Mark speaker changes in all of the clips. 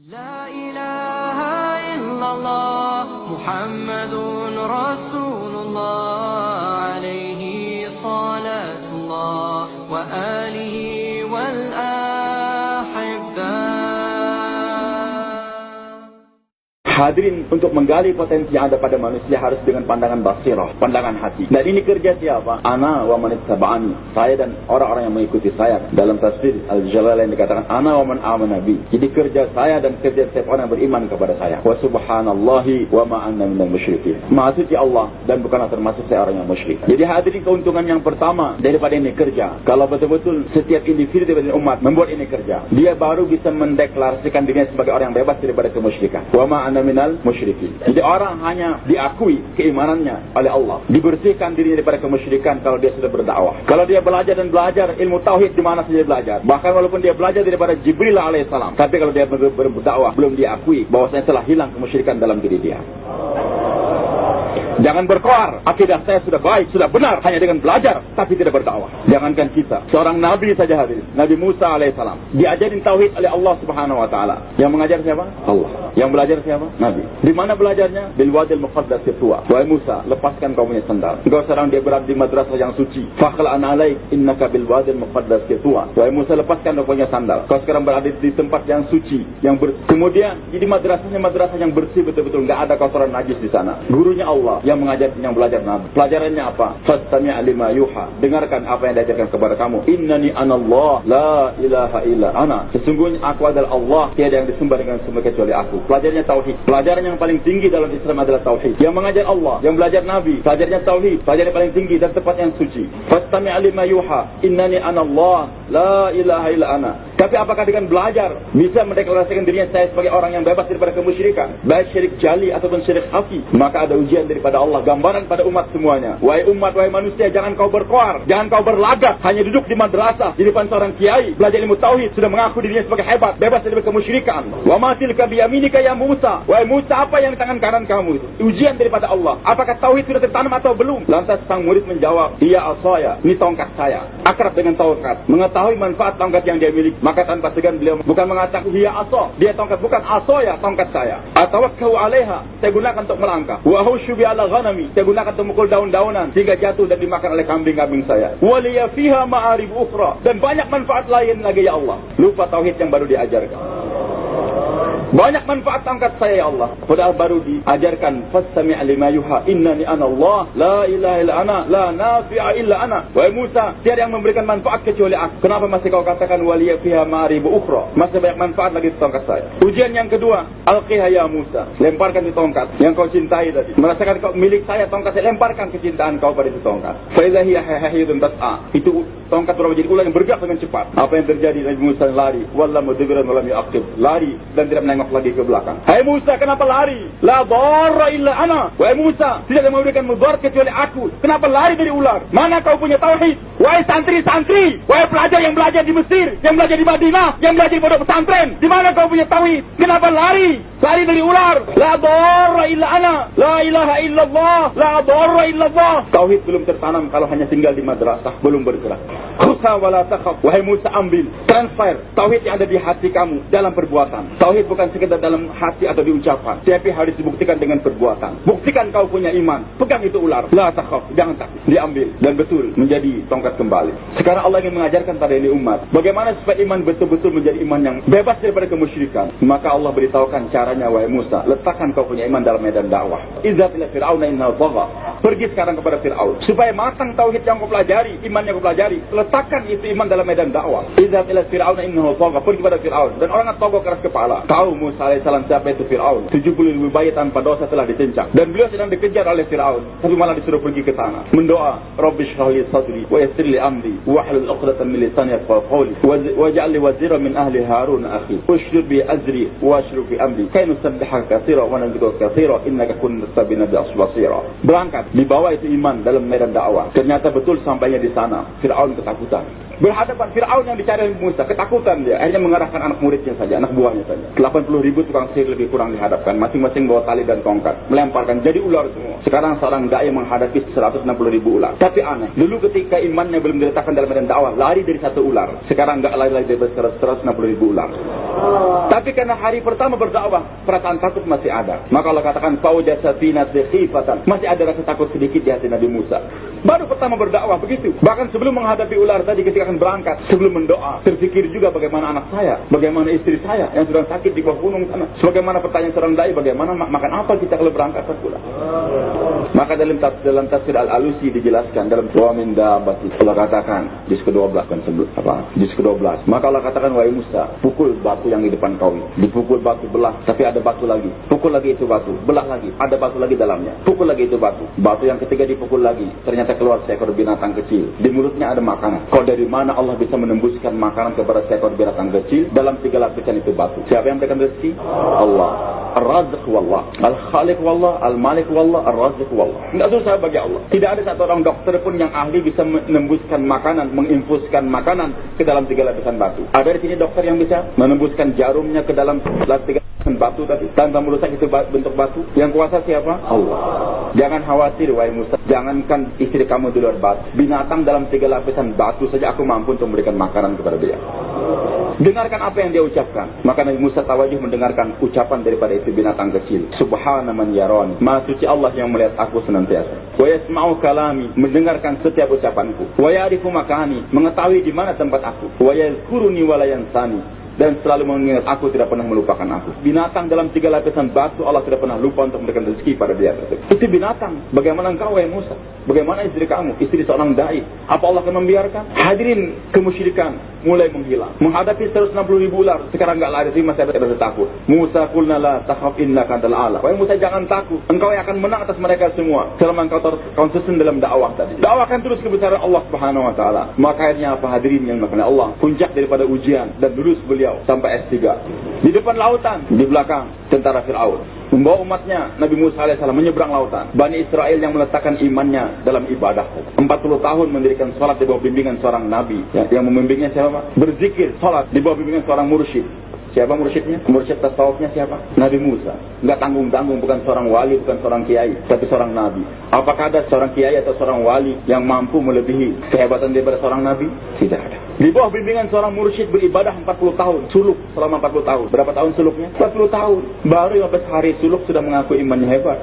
Speaker 1: لا إله إلا الله محمد رسول الله عليه صلاة الله وآله والأحبة.
Speaker 2: Hadirin, untuk menggali potensi yang ada pada manusia harus dengan pandangan basirah, pandangan hati. Dan ini kerja siapa? Ana wa man ittaba'ani, saya dan orang-orang yang mengikuti saya. Dalam tafsir Al-Jalalain dikatakan ana wa man amana bi. Jadi kerja saya dan kerja setiap orang yang beriman kepada saya. Wa subhanallahi wa ma anna minal musyrikin. Maha suci Allah dan bukanlah termasuk saya orang yang musyrik. Jadi hadirin, keuntungan yang pertama daripada ini kerja, kalau betul-betul setiap individu daripada umat membuat ini kerja, dia baru bisa mendeklarasikan dirinya sebagai orang yang bebas daripada kemusyrikan. Wa ma anna minal musyrikin. Jadi orang hanya diakui keimanannya oleh Allah, dibersihkan dirinya daripada kemusyrikan kalau dia sudah berdakwah. Kalau dia belajar dan belajar ilmu tauhid di mana saja belajar, bahkan walaupun dia belajar daripada Jibril alaihissalam, tapi kalau dia berdakwah belum diakui bahwasanya telah hilang kemusyrikan dalam diri dia. Jangan berkoar, akidah saya sudah baik, sudah benar, hanya dengan belajar, tapi tidak berdakwah. Jangankan kita, seorang Nabi saja hadir, Nabi Musa alaihissalam, diajarin tauhid oleh Allah subhanahu wa ta'ala. Yang mengajar siapa? Allah. Yang belajar siapa? Nabi. Di mana belajarnya? Bil wadil muqaddas tua. Wahai Musa, lepaskan kau punya sandal. Engkau sekarang dia berada di madrasah yang suci. Fakhla'an alaik, innaka bil wadil muqaddas tua. Wahai Musa, lepaskan kau punya sandal. Kau sekarang berada di tempat yang suci, yang bersih. Kemudian, jadi madrasahnya madrasah yang bersih betul-betul, enggak ada kotoran najis di sana. Gurunya Allah yang mengajar, yang belajar Nabi. Pelajarannya apa? Fastami' lima yuha. Dengarkan apa yang diajarkan kepada kamu. Innani anallah la ilaha illa ana. Sesungguhnya aku adalah Allah, tiada yang disembah dengan sembah kecuali aku. Pelajarannya tauhid. Pelajaran yang paling tinggi dalam Islam adalah tauhid. Yang mengajar Allah, yang belajar Nabi, pelajarannya tauhid. Pelajaran yang paling tinggi dan tempat yang suci. Fastami' lima yuha. Innani anallah la ilaha illa ana. Tapi apakah dengan belajar bisa mendeklarasikan dirinya saya sebagai orang yang bebas daripada kemusyrikan, baik syirik jali ataupun syirik khafi? Maka ada ujian daripada Allah, gambaran pada umat semuanya. Wahai umat, wahai manusia, jangan kau berkoar, jangan kau berlagak, hanya duduk di madrasah di depan seorang kiai, belajar ilmu tauhid, sudah mengaku dirinya sebagai hebat, bebas dari kemusyrikan. Wa ma tilka biyaminika ya Musa. Wahai Musa, apa yang di tangan kanan kamu itu? Ujian daripada Allah. Apakah tauhid sudah tertanam atau belum? Lantas sang murid menjawab, iya asaya, ini tongkat saya. Akrab dengan tongkat, mengetahui manfaat tongkat yang dia miliki. Maka tanpa segan beliau bukan mengatakan iya aso, dia tongkat, bukan asoya, tongkat saya. Atawakkau alaiha, saya gunakan untuk melangkah. Wa husyu bi ala ghanami, saya gunakan untuk memukul daun-daunan sehingga jatuh dan dimakan oleh kambing-kambing saya. Waliya fiha ma'arib ukhra, dan banyak manfaat lain lagi ya Allah. Lupa tauhid yang baru diajarkan. Banyak manfaat tongkat saya ya Allah, padahal baru diajarkan fastami' lima yuha innani ana Allah la ilaha illa ana la nafi'a illa ana. Wahai Musa, tiada yang memberikan manfaat kecuali aku. Kenapa masih kau katakan waliya fiha ma'arib ukhra? Masih banyak manfaat lagi di tongkat saya. Ujian yang kedua, alqiha ya Musa, lemparkan di tongkat yang kau cintai tadi. Merasakan kau milik saya tongkat saya, lemparkan kecintaan kau pada itu tongkat. Fa idza hiya hayyatun tas'a, itu tongkat berubah jadi ular yang bergerak dengan cepat. Apa yang terjadi? Nabi Musa lari, wallahu mudbiran wa lam yu'aqib, lari dan tidak menengok lagi ke belakang. Hai Musa, kenapa lari? La dharra illa ana. Wahai Musa, tidak ada memberikan mudarat kecuali aku. Kenapa lari dari ular? Mana kau punya tauhid? Wahai santri-santri, wahai pelajar yang belajar di Mesir, yang belajar di Madinah, yang belajar di pondok pesantren, di mana kau punya tauhid? Kenapa lari? Lari dari ular. La dharra illa ana. La ilaha illallah. La dharra illallah. Tauhid belum tertanam kalau hanya tinggal di madrasah, belum bergerak. Khudha wa la takhaf. Wahai Musa, ambil, transfer tauhid yang ada di hati kamu dalam perbuatan. Tauhid bukan sekedar dalam hati atau diucapkan, tapi harus dibuktikan dengan perbuatan. Buktikan kau punya iman. Pegang itu ular. La takhaf, jangan takut. Diambil dan betul menjadi tongkat kembali. Sekarang Allah ingin mengajarkan pada ini umat bagaimana supaya iman betul-betul menjadi iman yang bebas daripada kemusyrikan. Maka Allah beritahukan caranya, wahai Musa, letakkan kau punya iman dalam medan dakwah. Izat ila fir'auna innahu tagha. Pergi sekarang kepada Fir'aun supaya matang tauhid yang kau pelajari, iman yang kau pelajari. Letakkan itu iman dalam medan dakwah. Izat ila fir'auna innahu tagha. Pergi kepada Fir'aun, dan orang yang tagha keras kepala. Tahu Musa alaihissalam siapa itu Fir'aun? 70.000 bayi tanpa dosa telah dicincang, dan beliau sedang dikejar oleh Fir'aun, tapi malah disuruh pergi ke tanah. Mendoa, Rabbi shrah li sadri wa yassir li amri wahlul 'uqdatam min lisani yafqahu qawli waj'al li waziran min ahli Harun akhi ushdud bi azri wa ashruk fi amri kay nusabbihaka katsira wa nadhkuruka katsira innaka kunta bina basira. Berangkat, dibawa itu iman dalam medan dakwah. Ternyata betul sampainya di sana, Fir'aun ketakutan. Berhadapan Fir'aun yang dicari Musa, ketakutan dia. Akhirnya mengarahkan anak muridnya saja, anak buahnya saja. 80.000 tukang sihir lebih kurang dihadapkan, masing-masing bawa tali dan tongkat, melemparkan jadi ular semua. Sekarang seorang dai menghadapi 160.000 ular. Tapi aneh, dulu ketika imannya belum diletakkan dalam medan dakwah, lari dari satu ular. Sekarang enggak lari dari 160.000 ular. Tapi karena hari pertama berdakwah, perasaan takut masih ada. Maka Allah katakan, "Fawjasa fi nafsi khifatan." Masih ada rasa takut sedikit di hati Nabi Musa. Baru pertama berdakwah begitu. Bahkan sebelum menghadapi ular tadi ketika akan berangkat, sebelum mendoa, terpikir juga bagaimana anak saya, bagaimana istri saya yang sedang sakit di bawah gunung sana. Sebagaimana pertanyaan seorang dai, bagaimana makan apa kita kalau berangkat ke pulang. Maka dalam tafsir Al-Alusi dijelaskan dalam wa min dabbati. Allah katakan juz ke-12 kan sebelum apa? Juz ke-12. Maka Allah katakan, wahai Musa, pukul batu yang di depan kau. Dipukul batu belah, tapi ada batu lagi. Pukul lagi itu batu, belah lagi, ada batu lagi dalamnya. Pukul lagi itu batu. Batu yang ketiga dipukul lagi. Ternyata keluar seekor binatang kecil. Di mulutnya ada makanan. Kau dari mana Allah bisa menembuskan makanan kepada seekor binatang kecil? Dalam 3 lapisan itu batu. Siapa yang memberikan rezeki? Allah. Ar-Razzaq wallah, Al-Khaliq wallah, Al-Malik wallah, Ar-Razzaq wallah. Tidak susah bagi Allah. Tidak ada satu orang dokter pun yang ahli bisa menembuskan makanan, menginfuskan makanan ke dalam 3 lapisan batu. Ada di sini dokter yang bisa menembuskan jarumnya ke dalam 3 lapisan batu tadi tanpa merusak itu bentuk batu. Yang kuasa siapa? Allah. Jangan khawatir wahai Musa, jangankan istri kamu di luar batu, binatang dalam 3 lapisan batu saja aku mampu untuk memberikan makanan kepada dia. Dengarkan apa yang dia ucapkan. Maka Nabi Musa tawajuh mendengarkan ucapan daripada itu binatang kecil. Subhana man yarani. Maha suci Allah yang melihat aku senantiasa. Wa yasma'u kalami, mendengarkan setiap ucapanku. Wa ya'rifu makani, mengetahui di mana tempat aku. Wa yadhkuruni wa la yansani, dan selalu mengingat aku, tidak pernah melupakan aku. Binatang dalam 3 lapisan batu, Allah tidak pernah lupa untuk memberikan rezeki pada dia. Itu binatang. Bagaimana engkau wahai Musa? Bagaimana istri kamu? Istri seorang dai. Apa Allah akan membiarkan? Hadirin kemusyrikan mulai menghilang. Menghadapi 160.000 ular. Sekarang enggak lari, masih ada rasa takut. Musa qulna la takhaf innaka antal a'la. Wahai Musa, jangan takut. Engkau yang akan menang atas mereka semua. Selama engkau konsisten dalam dakwah tadi. Dakwahkan terus kebesaran Allah Subhanahu wa taala. Maka akhirnya apa hadirin yang makna Allah? Puncak daripada ujian dan lulus beliau sampai S3. Di depan lautan, di belakang tentara Fir'aun. Membawa umatnya Nabi Musa alaihissalam menyeberang lautan. Bani Israel yang meletakkan imannya dalam ibadah. 40 tahun mendirikan salat di bawah bimbingan seorang nabi. Yang membimbingnya siapa? Berzikir, salat di bawah bimbingan seorang mursyid. Siapa mursyidnya? Mursyid tasawufnya siapa? Nabi Musa. Enggak tanggung-tanggung, bukan seorang wali, bukan seorang kiai, tapi seorang nabi. Apakah ada seorang kiai atau seorang wali yang mampu melebihi kehebatan daripada seorang nabi? Tidak ada. Di bawah bimbingan seorang mursyid beribadah 40 tahun, suluk selama 40 tahun. Berapa tahun suluknya? 40 tahun. Baru 15 hari suluk sudah mengaku imannya hebat.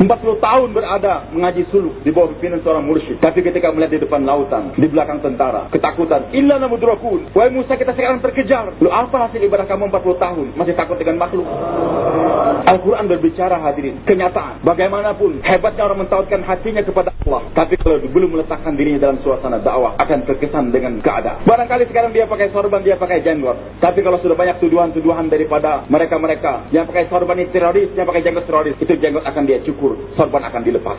Speaker 2: 40 tahun berada mengaji suluk di bawah pimpinan seorang mursyid. Tapi ketika melihat di depan lautan, di belakang tentara, ketakutan. Inna namudrakun. Wahai Musa, kita sekarang terkejar. Lu apa hasil ibadah kamu 40 tahun? Masih takut dengan makhluk? Al-Quran berbicara hadirin. Kenyataan. Bagaimanapun hebatnya orang mentauhidkan hatinya kepada Allah. Tapi kalau belum meletakkan dirinya dalam suasana dakwah, akan terkesan dengan keadaan. Barangkali sekarang dia pakai sorban, dia pakai jenggot. Tapi kalau sudah banyak tuduhan-tuduhan daripada mereka-mereka yang pakai sorban ini teroris, yang pakai jenggot teroris, itu jenggot akan dia cukur, sorban akan dilepas.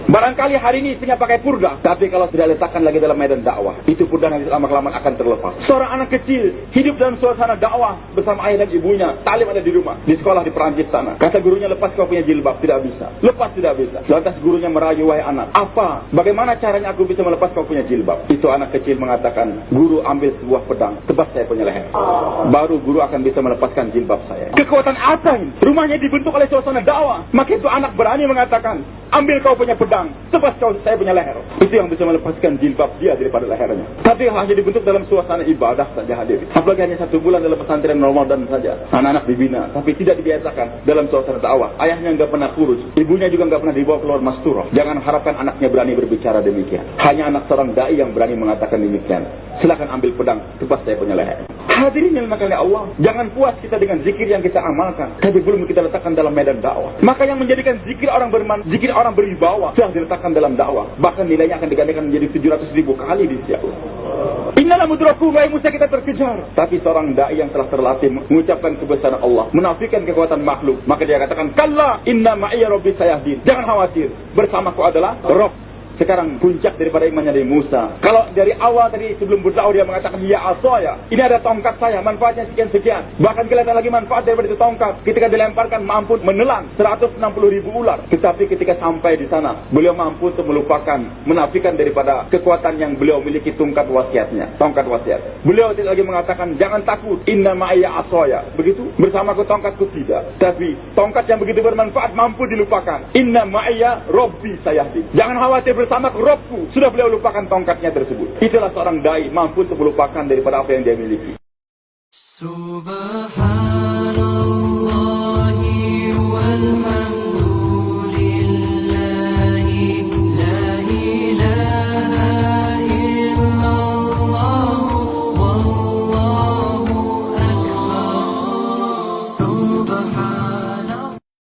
Speaker 2: Barangkali hari ini istrinya pakai purdah, tapi kalau sudah letakkan lagi dalam medan dakwah, itu purdah nanti lama-kelamaan akan terlepas. Seorang anak kecil hidup dalam suasana dakwah bersama ayah dan ibunya, talim ada di rumah, di sekolah di Perancis sana. Kata gurunya, lepas kau punya jilbab. Tidak bisa. Lepas tidak bisa. Lantas gurunya merayu, wahai anak, apa? Bagaimana caranya aku bisa melepas kau punya jilbab? Itu anak kecil mengatakan, guru ambil sebuah pedang, tebas saya punya leher. Baru guru akan bisa melepaskan jilbab saya. Kekuatan apa ini? Rumahnya dibentuk oleh suasana dakwah. Maka itu anak berani mengatakan, ambil kau punya pedang, tebas kau saya punya leher. Itu yang bisa melepaskan jilbab dia daripada lehernya. Tapi hanya dibentuk dalam suasana ibadah saja hadir. Apalagi hanya 1 bulan dalam pesantren Ramadan saja. Anak-anak dibina, tapi tidak dibiasakan dalam suasana dakwah. Ayahnya enggak pernah kurus, ibunya juga enggak pernah dibawa keluar masturah. Jangan harapkan anaknya berani berbicara demikian. Hanya anak seorang dai yang berani mengatakan demikian. Silakan ambil pedang, tebas saya punya leher. Hadirin yang dimakan oleh Allah, jangan puas kita dengan zikir yang kita amalkan, tapi belum kita letakkan dalam medan dakwah. Maka yang menjadikan zikir orang zikir orang beribawa sudah diletakkan dalam dakwah. Bahkan nilainya akan digandakan menjadi 700.000 kali di sisi Allah. Innal mudrakun, wahai Musa, kita terkejar. Tapi seorang dai yang telah terlatih mengucapkan kebesaran Allah, menafikan kekuatan makhluk, maka dia katakan, kalla inna ma'iya rabbi sayahdin. Jangan khawatir, bersamaku adalah Rabb. Sekarang puncak daripada imannya dari Musa. Kalau dari awal tadi sebelum berdakwah dia mengatakan ya asaya, ini ada tongkat saya, manfaatnya sekian-sekian. Bahkan kelihatan lagi manfaat daripada itu tongkat. Ketika dilemparkan mampu menelan 160.000 ular. Tetapi ketika sampai di sana, beliau mampu untuk melupakan, menafikan daripada kekuatan yang beliau miliki, tongkat wasiatnya. Tongkat wasiat. Beliau tidak lagi mengatakan jangan takut, inna ma'aya asaya. Begitu, bersamaku tongkatku tidak. Tapi tongkat yang begitu bermanfaat mampu dilupakan. Inna ma'aya rabbi sayahdi. Jangan khawatir, bersama Robku. Sudah beliau lupakan tongkatnya tersebut. Itulah seorang dai mampu untuk melupakan daripada apa yang dia miliki.
Speaker 1: Subhanallah walhamdulillah.